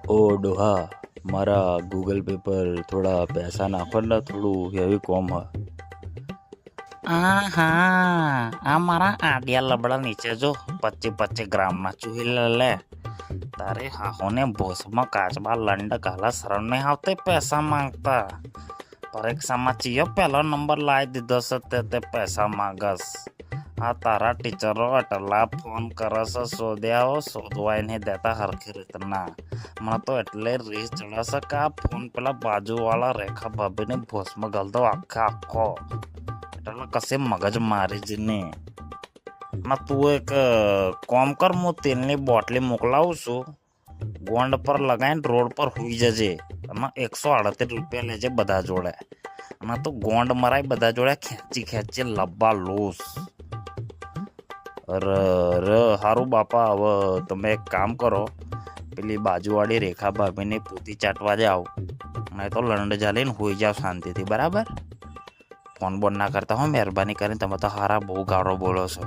ઓ ડોહા, મારા Google pay પર થોડા પૈસા નાખો ને, થોડું હેવી કોમ હ. આ મારા આડિયા લબડા નીચે જો 25-25 ગ્રામના ચૂહી લે તારે હાહોને ભોસમાં કાચબા લંડ કાલા શરણ નહીં આવતે પૈસા માંગતા. પરીક્ષામાં ચિયો પહેલો નંબર લાવી દીધો છે તે પૈસા માંગસ. આ તારા ટીચરો અટલા ફોન કરસ શોધ્યાઓ શોધવાય નહીં દેતા હરખી રીતના. મને તો એટલે રીસ ચડશે કે આ ફોન પેલા બાજુવાળા રેખા ભાભીને ભોસમાં ગલતો આખો એટલે કશે મગજ મારી જ નહીં. ના તું એક કોમ કર, હું તેલની બોટલી મોકલાવું છું, ગોંડ પર લગાવીને રોડ પર હુઈ જજે અને 138 રૂપિયા લેજે બધા જોડે. અને તું ગોંડ મરાય બધા જોડે ખેંચી લબ્બા લોસ. હારું બાપા, હવે તમે એક કામ કરો, પેલી બાજુવાળી રેખા ભાભીની પૂતી ચાટવા જાઓ, નહીં તો લંડ જાલીને હોઈ જાઓ શાંતિથી, બરાબર? ફોન બોન ના કરતા હો, મહેરબાની કરીને. તમે તો હારા બહુ ગાળો બોલો છો.